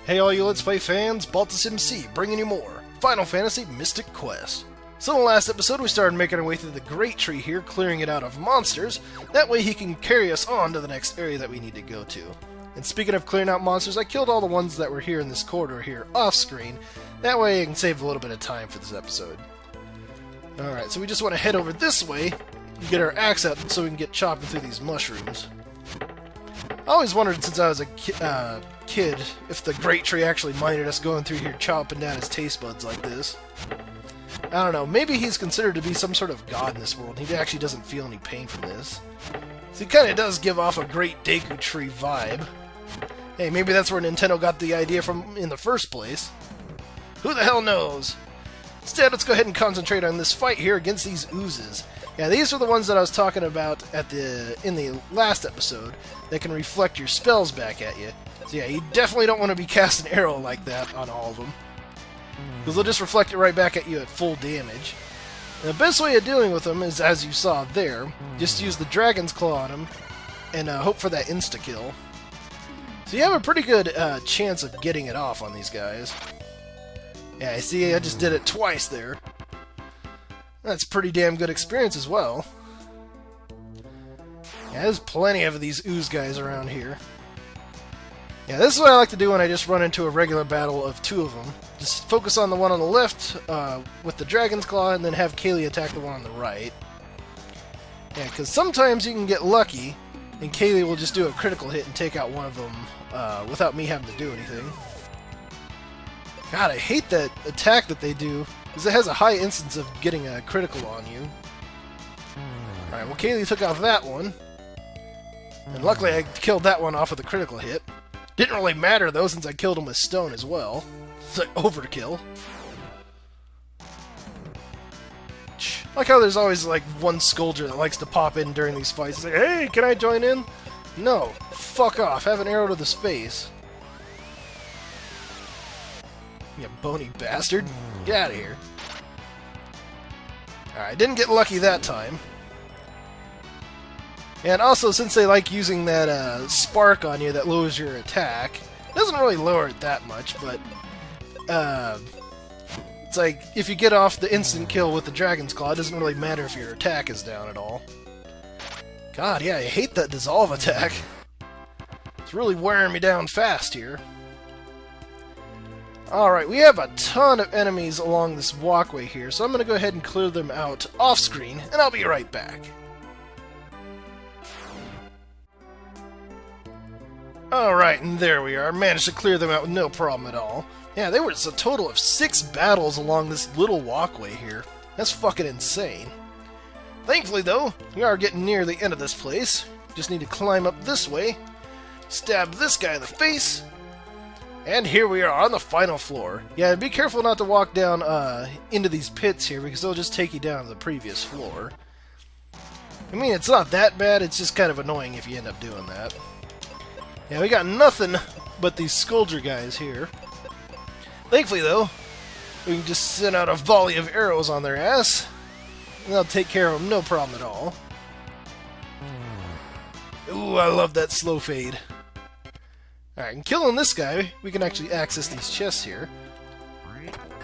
Hey all you Let's Play fans, Baltus MC bringing you more Final Fantasy Mystic Quest. So in the last episode we started making our way through the Great Tree here, clearing it out of monsters. That way he can carry us on to the next area that we need to go to. And speaking of clearing out monsters, I killed all the ones that were here in this corridor here off screen. That way I can save a little bit of time for this episode. Alright, so we just want to head over this way and get our axe out so we can get chopping through these mushrooms. I always wondered since I was a kid if the Great Tree actually minded us going through here chopping down his taste buds like this. I don't know, maybe he's considered to be some sort of god in this world and he actually doesn't feel any pain from this. So he kinda does give off a Great Deku Tree vibe. Hey, maybe that's where Nintendo got the idea from in the first place. Who the hell knows? Instead, let's go ahead and concentrate on this fight here against these oozes. Yeah, these are the ones that I was talking about in the last episode that can reflect your spells back at you. So yeah, you definitely don't want to be casting an arrow like that on all of them, because they'll just reflect it right back at you at full damage. And the best way of dealing with them is, as you saw there, just use the Dragon's Claw on them and hope for that insta-kill. So you have a pretty good chance of getting it off on these guys. Yeah, I see, I just did it twice there. That's pretty damn good experience as well. Yeah, there's plenty of these ooze guys around here. Yeah, this is what I like to do when I just run into a regular battle of two of them. Just focus on the one on the left with the Dragon's Claw, and then have Kaylee attack the one on the right. Yeah, because sometimes you can get lucky, and Kaylee will just do a critical hit and take out one of them without me having to do anything. God, I hate that attack that they do, because it has a high instance of getting a critical on you. Alright, well Kaylee took off that one. And luckily I killed that one off with a critical hit. Didn't really matter though, since I killed him with stone as well. It's like overkill. I like how there's always like one Scoldger that likes to pop in during these fights. It's like, hey, can I join in? No. Fuck off. Have an arrow to the face. You bony bastard. Get out of here. Alright, didn't get lucky that time. And also, since they like using that spark on you that lowers your attack, it doesn't really lower it that much, but it's like, if you get off the instant kill with the Dragon's Claw, it doesn't really matter if your attack is down at all. God, yeah, I hate that dissolve attack. It's really wearing me down fast here. Alright, we have a ton of enemies along this walkway here, so I'm going to go ahead and clear them out off-screen, and I'll be right back. Alright, and there we are. Managed to clear them out with no problem at all. Yeah, there was a total of 6 battles along this little walkway here. That's fucking insane. Thankfully, though, we are getting near the end of this place. Just need to climb up this way, stab this guy in the face, and here we are on the final floor. Yeah, be careful not to walk down into these pits here, because they'll just take you down to the previous floor. I mean, it's not that bad, it's just kind of annoying if you end up doing that. Yeah, we got nothing but these Scoldger guys here. Thankfully, though, we can just send out a volley of arrows on their ass, and they'll take care of them, no problem at all. Ooh, I love that slow fade. Alright, and killing this guy, we can actually access these chests here.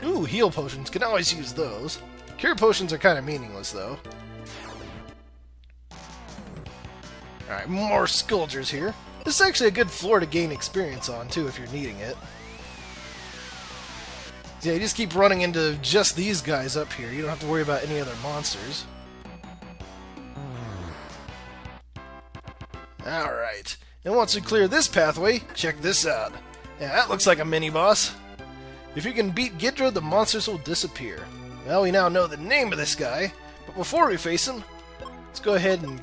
Ooh, heal potions. Can always use those. Cure potions are kind of meaningless, though. Alright, more Scoldgers here. This is actually a good floor to gain experience on, too, if you're needing it. Yeah, you just keep running into just these guys up here. You don't have to worry about any other monsters. Alright. And once we clear this pathway, check this out. Yeah, that looks like a mini-boss. If you can beat Ghidra, the monsters will disappear. Well, we now know the name of this guy, but before we face him, let's go ahead and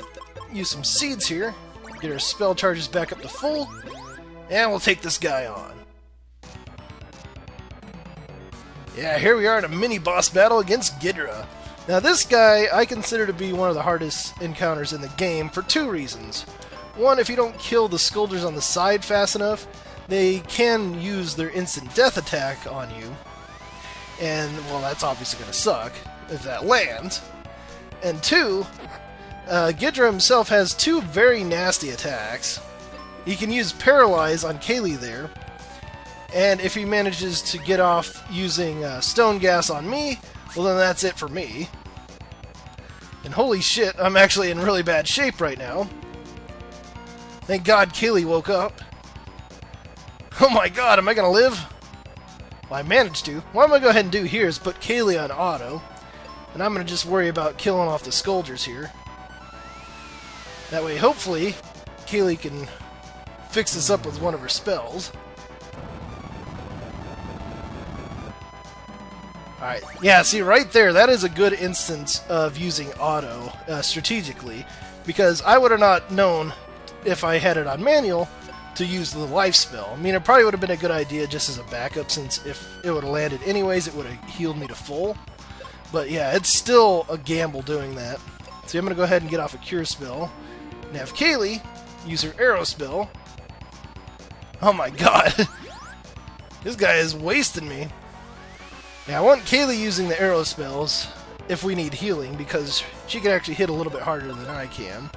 use some seeds here, get our spell charges back up to full, and we'll take this guy on. Yeah, here we are in a mini-boss battle against Ghidra. Now this guy I consider to be one of the hardest encounters in the game for 2 reasons. One, if you don't kill the Scoldgers on the side fast enough, they can use their instant death attack on you. And, well, that's obviously going to suck if that lands. And 2, Ghidra himself has 2 very nasty attacks. He can use Paralyze on Kaylee there, And if he manages to get off using stone gas on me, well then that's it for me. And holy shit, I'm actually in really bad shape right now. Thank God Kaylee woke up. Oh my god, am I gonna live? Well, I managed to. What I'm gonna go ahead and do here is put Kaylee on auto. And I'm gonna just worry about killing off the Scolders here. That way, hopefully, Kaylee can fix this up with one of her spells. Alright, yeah, see right there, that is a good instance of using auto strategically, because I would have not known, if I had it on manual, to use the life spell. I mean, it probably would have been a good idea just as a backup, since if it would have landed anyways, it would have healed me to full. But yeah, it's still a gamble doing that. So I'm going to go ahead and get off a cure spell, and have Kaylee use her arrow spell. Oh my god, this guy is wasting me. Yeah, I want Kaylee using the arrow spells if we need healing, because she can actually hit a little bit harder than I can.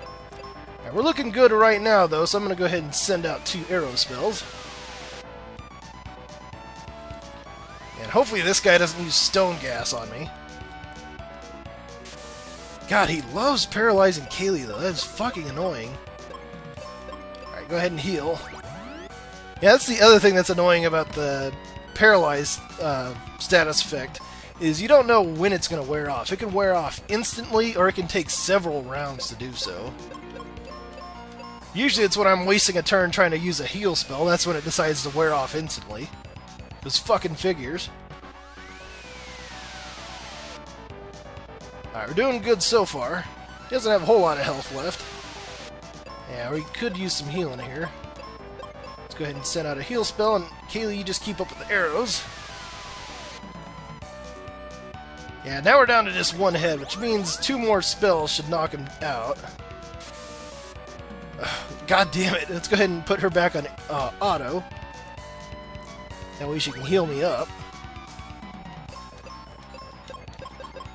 Right, we're looking good right now, though, so I'm going to go ahead and send out 2 arrow spells. And hopefully this guy doesn't use stone gas on me. God, he loves paralyzing Kaylee, though. That is fucking annoying. Alright, go ahead and heal. Yeah, that's the other thing that's annoying about the paralyzed status effect, is you don't know when it's going to wear off. It can wear off instantly, or it can take several rounds to do so. Usually it's when I'm wasting a turn trying to use a heal spell, that's when it decides to wear off instantly. Those fucking figures. Alright, we're doing good so far. He doesn't have a whole lot of health left. Yeah, we could use some healing here. Let's go ahead and send out a heal spell, and Kaylee, you just keep up with the arrows. Yeah, now we're down to just 1 head, which means 2 more spells should knock him out. God damn it, let's go ahead and put her back on auto. That way she can heal me up.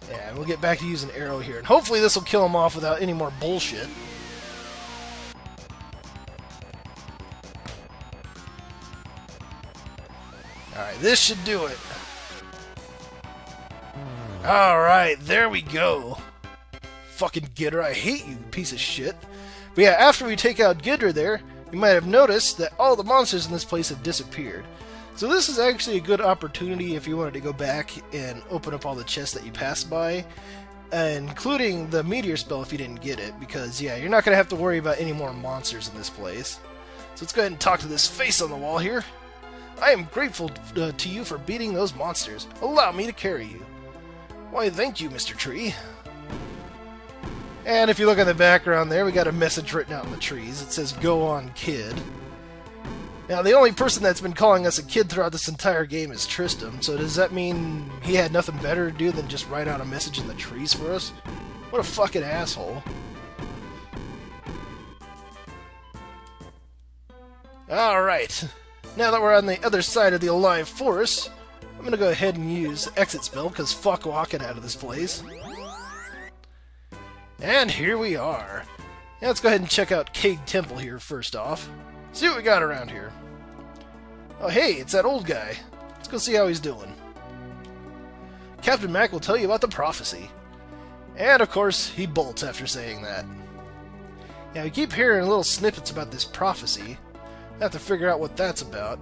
Yeah, and we'll get back to using arrow here. And hopefully this will kill him off without any more bullshit. Alright, this should do it. Alright, there we go. Fucking Ghidorah, I hate you, piece of shit. But yeah, after we take out Ghidorah there, you might have noticed that all the monsters in this place have disappeared. So this is actually a good opportunity if you wanted to go back and open up all the chests that you passed by, including the meteor spell if you didn't get it, because yeah, you're not going to have to worry about any more monsters in this place. So let's go ahead and talk to this face on the wall here. I am grateful to you for beating those monsters. Allow me to carry you. Why, thank you, Mr. Tree. And if you look at the background there, we got a message written out in the trees. It says, "Go on, kid." Now, the only person that's been calling us a kid throughout this entire game is Tristram, so does that mean he had nothing better to do than just write out a message in the trees for us? What a fucking asshole. Alright, now that we're on the other side of the alive forest, I'm gonna go ahead and use the exit spell, because fuck walking out of this place. And here we are. Now let's go ahead and check out Cade Temple here first off. See what we got around here. Oh hey, it's that old guy. Let's go see how he's doing. Captain Mac will tell you about the prophecy. And of course, he bolts after saying that. Yeah, we keep hearing little snippets about this prophecy. I have to figure out what that's about.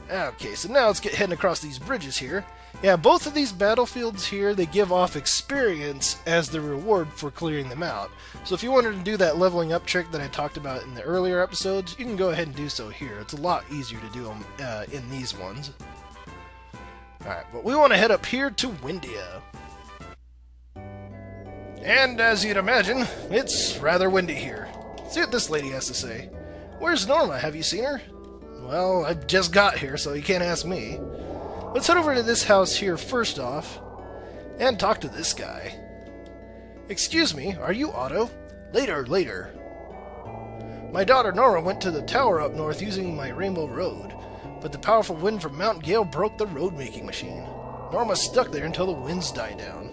Okay, so now let's get heading across these bridges here. Yeah, both of these battlefields here, they give off experience as the reward for clearing them out. So if you wanted to do that leveling up trick that I talked about in the earlier episodes, you can go ahead and do so here. It's a lot easier to do them in these ones. Alright, but we want to head up here to Windia. And as you'd imagine, it's rather windy here. See what this lady has to say. Where's Norma? Have you seen her? Well, I just got here, so you can't ask me. Let's head over to this house here first off, and talk to this guy. Excuse me, are you Otto? Later. My daughter Nora went to the tower up north using my Rainbow Road, but the powerful wind from Mount Gale broke the road-making machine. Norma's stuck there until the winds die down.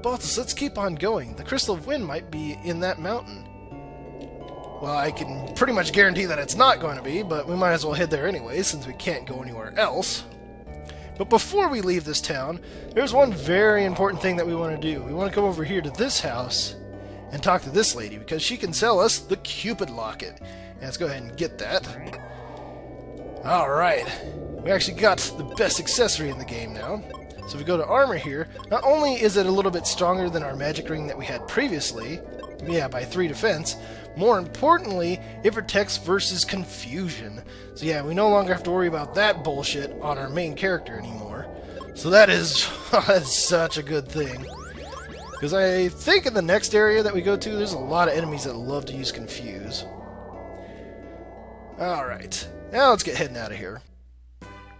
Balthus, let's keep on going. The Crystal of Wind might be in that mountain. Well, I can pretty much guarantee that it's not going to be, but we might as well head there anyway, since we can't go anywhere else. But before we leave this town, there's one very important thing that we want to do. We want to come over here to this house and talk to this lady, because she can sell us the Cupid Locket. And let's go ahead and get that. Alright, we actually got the best accessory in the game now. So if we go to armor here, not only is it a little bit stronger than our magic ring that we had previously, yeah, by 3 defense, more importantly, it protects versus confusion. So yeah, we no longer have to worry about that bullshit on our main character anymore. So that is that's such a good thing. Because I think in the next area that we go to, there's a lot of enemies that love to use confuse. Alright, now let's get heading out of here.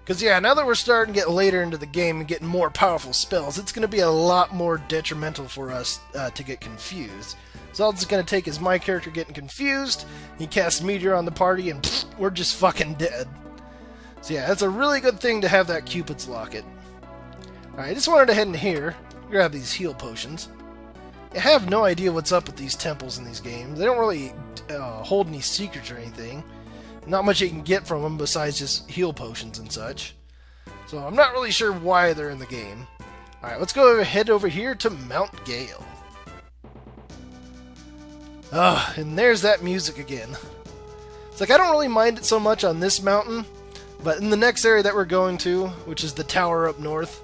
Because yeah, now that we're starting to get later into the game and getting more powerful spells, it's going to be a lot more detrimental for us to get confused. So all it's going to take is my character getting confused, he casts Meteor on the party, and pfft, we're just fucking dead. So yeah, that's a really good thing to have that Cupid's Locket. Alright, I just wanted to head in here, grab these heal potions. I have no idea what's up with these temples in these games. They don't really hold any secrets or anything. Not much you can get from them besides just heal potions and such. So I'm not really sure why they're in the game. Alright, let's go head over here to Mount Gale. And there's that music again. It's like I don't really mind it so much on this mountain, but in the next area that we're going to, which is the tower up north,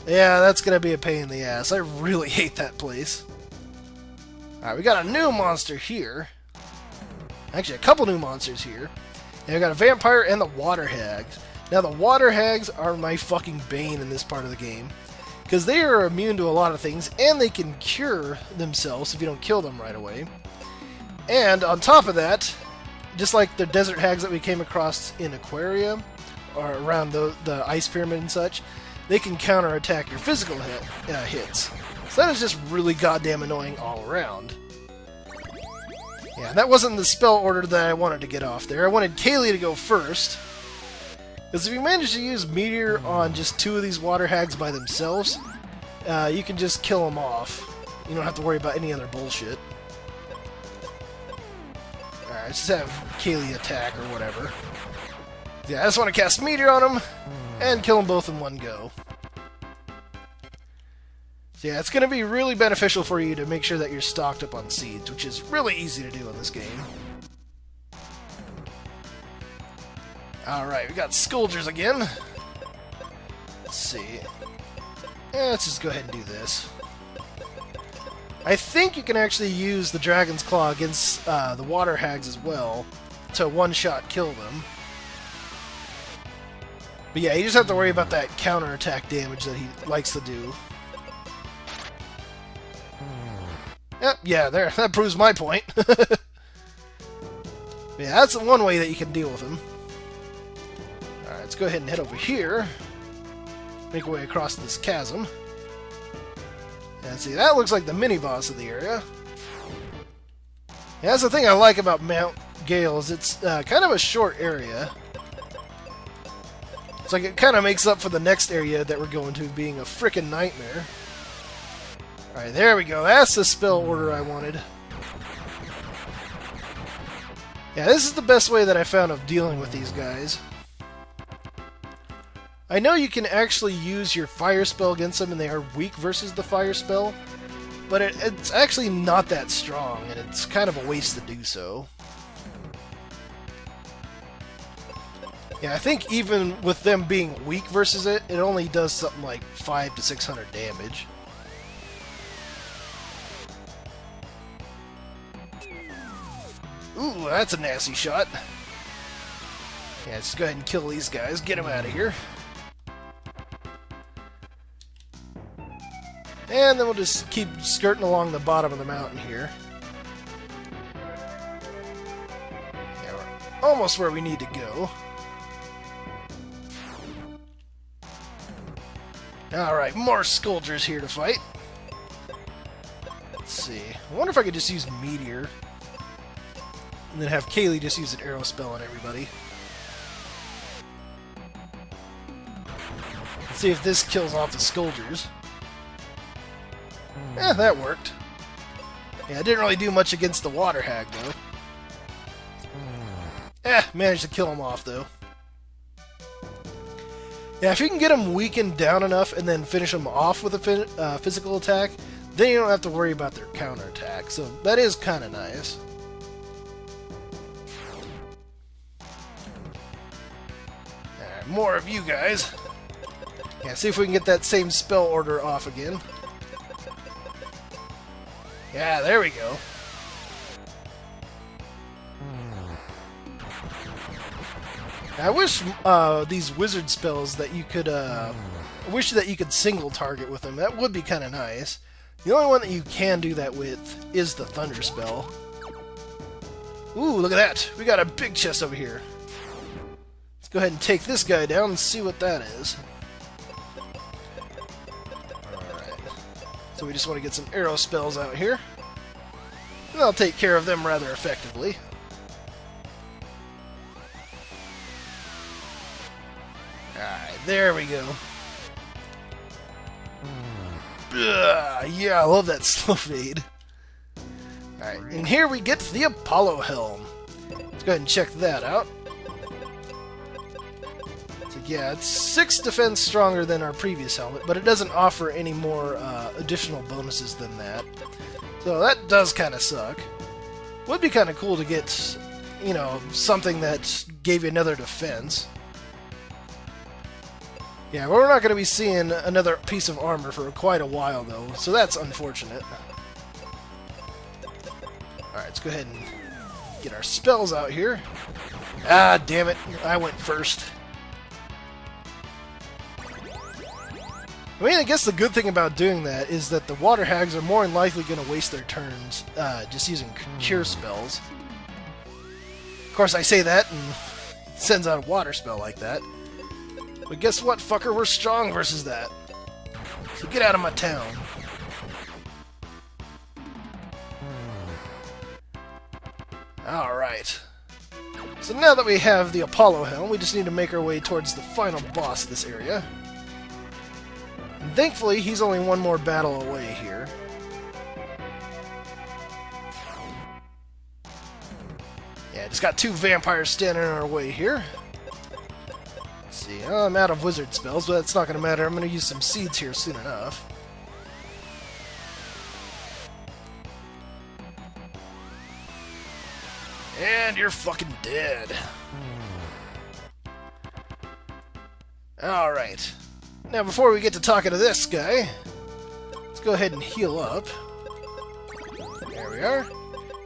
yeah, that's going to be a pain in the ass. I really hate that place. Alright, we got a new monster here. Actually, a couple new monsters here. And we got a vampire and the water hags. Now, the water hags are my fucking bane in this part of the game, because they are immune to a lot of things, and they can cure themselves if you don't kill them right away. And on top of that, just like the desert hags that we came across in Aquaria, or around the ice pyramid and such, they can counterattack your physical hits. So that is just really goddamn annoying all around. Yeah, that wasn't the spell order that I wanted to get off there. I wanted Kaylee to go first. Because if you manage to use Meteor on just 2 of these water hags by themselves, you can just kill them off. You don't have to worry about any other bullshit. Alright, let's just have Kaylee attack or whatever. Yeah, I just want to cast Meteor on them and kill them both in one go. So yeah, it's going to be really beneficial for you to make sure that you're stocked up on seeds, which is really easy to do in this game. Alright, we got Scourgers again. Let's see. Let's just go ahead and do this. I think you can actually use the Dragon's Claw against the Water Hags as well to one-shot kill them. But yeah, you just have to worry about that counterattack damage that he likes to do. Yep, yeah, there. That proves my point. Yeah, that's one way that you can deal with him. Alright, let's go ahead and head over here. Make our way across this chasm. And see, that looks like the mini-boss of the area. Yeah, that's the thing I like about Mount Gale, is it's kind of a short area. It's like it kind of makes up for the next area that we're going to being a frickin' nightmare. Alright, there we go. That's the spell order I wanted. Yeah, this is the best way that I found of dealing with these guys. I know you can actually use your fire spell against them and they are weak versus the fire spell, but it's actually not that strong, and it's kind of a waste to do so. Yeah, I think even with them being weak versus it, it only does something like 500 to 600 damage. Ooh, that's a nasty shot. Yeah, let's go ahead and kill these guys. Get them out of here. And then we'll just keep skirting along the bottom of the mountain here. Yeah, we're almost where we need to go. Alright, more Scourgers here to fight. Let's see. I wonder if I could just use Meteor. And then have Kaylee just use an arrow spell on everybody. Let's see if this kills off the Scourgers. That worked. Yeah, it didn't really do much against the Water Hag, though. Managed to kill him off, though. Yeah, if you can get them weakened down enough and then finish them off with a physical attack, then you don't have to worry about their counterattack. So that is kind of nice. Alright, more of you guys. Yeah, see if we can get that same spell order off again. Yeah, there we go. I wish these wizard spells that you could, I wish that you could single target with them. That would be kind of nice. The only one that you can do that with is the thunder spell. Ooh, look at that! We got a big chest over here. Let's go ahead and take this guy down and see what that is. Alright. So we just want to get some arrow spells out here. And I'll take care of them rather effectively. Alright, there we go. Yeah, I love that slow fade. Alright, and here we get the Apollo Helm. Let's go ahead and check that out. So yeah, it's 6 defense stronger than our previous helmet, but it doesn't offer any more additional bonuses than that. So that does kind of suck. Would be kind of cool to get, you know, something that gave you another defense. Yeah, we're not going to be seeing another piece of armor for quite a while, though, so that's unfortunate. Alright, let's go ahead and get our spells out here. Ah, damn it, I went first. I mean, I guess the good thing about doing that is that the water hags are more than likely going to waste their turns just using cure spells. Of course, I say that and it sends out a water spell like that. But guess what, fucker? We're strong versus that. So get out of my town. Alright. So now that we have the Apollo Helm, we just need to make our way towards the final boss of this area. And thankfully, he's only one more battle away here. Yeah, just got 2 vampires standing in our way here. See, I'm out of wizard spells, but that's not going to matter. I'm going to use some seeds here soon enough. And you're fucking dead. Alright. Now, before we get to talking to this guy, let's go ahead and heal up. There we are.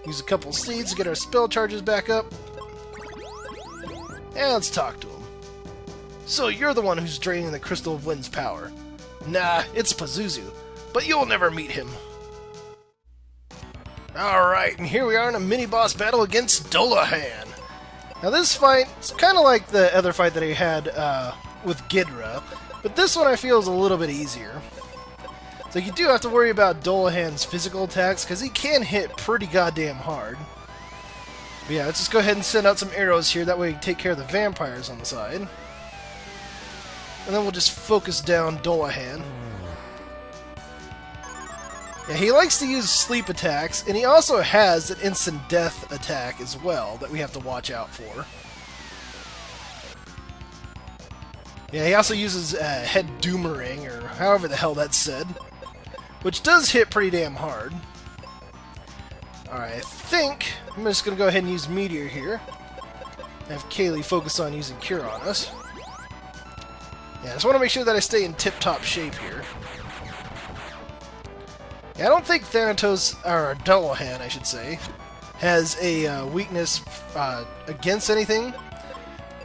Use a couple seeds to get our spell charges back up. And let's talk to him. So you're the one who's draining the Crystal of Wind's power. Nah, it's Pazuzu, but you'll never meet him. Alright, and here we are in a mini-boss battle against Dolahan. Now this fight is kind of like the other fight that he had with Ghidra, but this one I feel is a little bit easier. So you do have to worry about Dolahan's physical attacks, because he can hit pretty goddamn hard. But yeah, let's just go ahead and send out some arrows here, that way we can take care of the vampires on the side. And then we'll just focus down Dolahan. Yeah, he likes to use sleep attacks, and he also has an instant death attack as well that we have to watch out for. Yeah, he also uses head doomerang, or however the hell that's said, which does hit pretty damn hard. Alright, I think I'm just going to go ahead and use Meteor here. Have Kaylee focus on using Cure on us. Yeah, I just want to make sure that I stay in tip-top shape here. Yeah, I don't think Thanatos, or Dolahan, I should say, has a weakness against anything.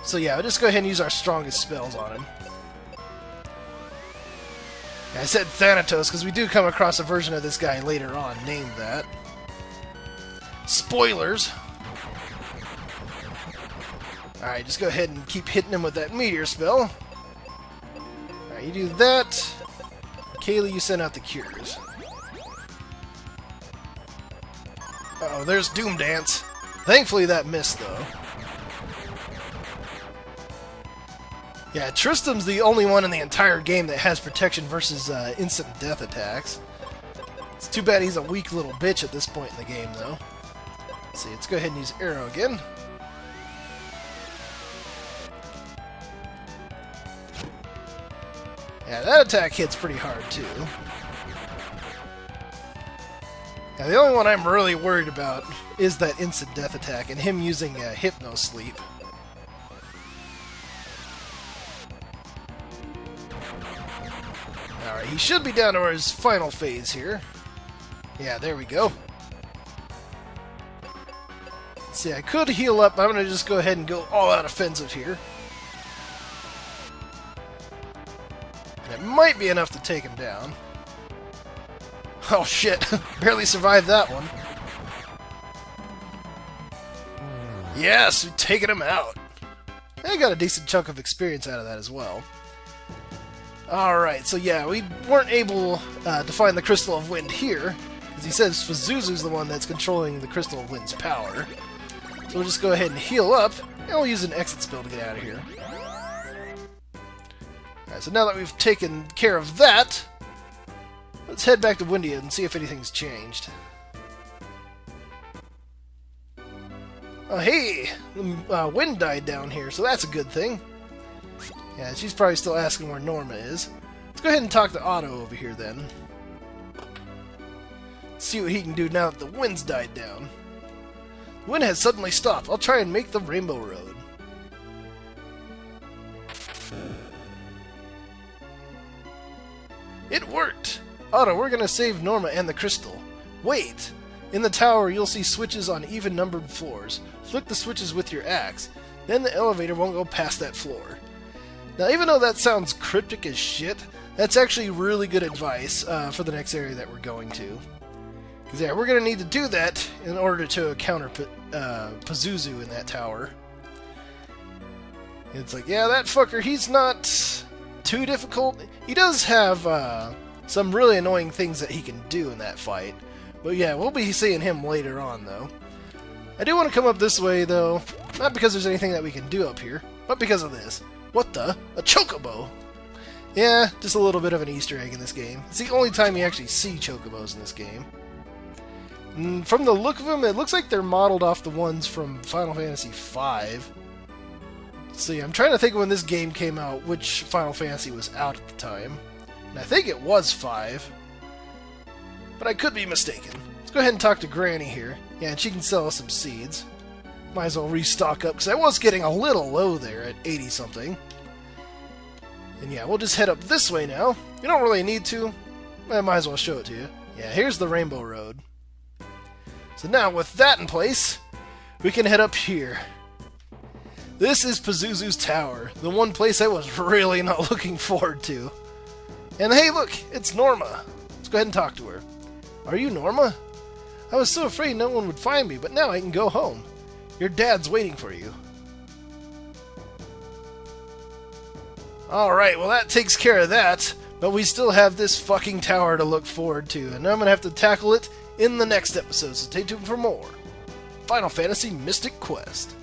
So yeah, I'll just go ahead and use our strongest spells on him. Yeah, I said Thanatos because we do come across a version of this guy later on named that. Spoilers! Alright, just go ahead and keep hitting him with that meteor spell. Alright, you do that. Kaylee, you send out the cures. Uh-oh, there's Doom Dance. Thankfully that missed, though. Yeah, Tristram's the only one in the entire game that has protection versus instant death attacks. It's too bad he's a weak little bitch at this point in the game, though. Let's see, let's go ahead and use Arrow again. Yeah, that attack hits pretty hard, too. Yeah, the only one I'm really worried about is that instant death attack and him using Hypno Sleep. Alright, he should be down to his final phase here. Yeah, there we go. Let's see, I could heal up. I'm going to just go ahead and go all-out offensive here. And it might be enough to take him down. Oh shit, barely survived that one. Yes, we've taken him out. I got a decent chunk of experience out of that as well. Alright, so yeah, we weren't able to find the Crystal of Wind here, because he says Pazuzu's the one that's controlling the Crystal of Wind's power. So we'll just go ahead and heal up, and we'll use an exit spell to get out of here. Alright, so now that we've taken care of that, let's head back to Windia and see if anything's changed. Oh, hey! The wind died down here, so that's a good thing. Yeah, she's probably still asking where Norma is. Let's go ahead and talk to Otto over here, then. See what he can do now that the wind's died down. The wind has suddenly stopped. I'll try and make the Rainbow Road. It worked! Otto, we're gonna save Norma and the crystal. Wait! In the tower, you'll see switches on even-numbered floors. Flick the switches with your axe. Then the elevator won't go past that floor. Now, even though that sounds cryptic as shit, that's actually really good advice for the next area that we're going to. Because, yeah, we're going to need to do that in order to counter Pazuzu in that tower. It's like, yeah, that fucker, he's not too difficult. He does have some really annoying things that he can do in that fight. But, yeah, we'll be seeing him later on, though. I do want to come up this way, though. Not because there's anything that we can do up here, but because of this. What the? A chocobo! Yeah, just a little bit of an Easter egg in this game. It's the only time you actually see chocobos in this game. And from the look of them, it looks like they're modeled off the ones from Final Fantasy V. Let's see, I'm trying to think when this game came out, which Final Fantasy was out at the time. And I think it was 5. But I could be mistaken. Let's go ahead and talk to Granny here. Yeah, and she can sell us some seeds. Might as well restock up, because I was getting a little low there at 80-something. And yeah, we'll just head up this way now. You don't really need to. I might as well show it to you. Yeah, here's the Rainbow Road. So now, with that in place, we can head up here. This is Pazuzu's Tower, the one place I was really not looking forward to. And hey, look, it's Norma. Let's go ahead and talk to her. Are you Norma? I was so afraid no one would find me, but now I can go home. Your dad's waiting for you. Alright, well that takes care of that, but we still have this fucking tower to look forward to, and I'm gonna have to tackle it in the next episode, so stay tuned for more Final Fantasy Mystic Quest.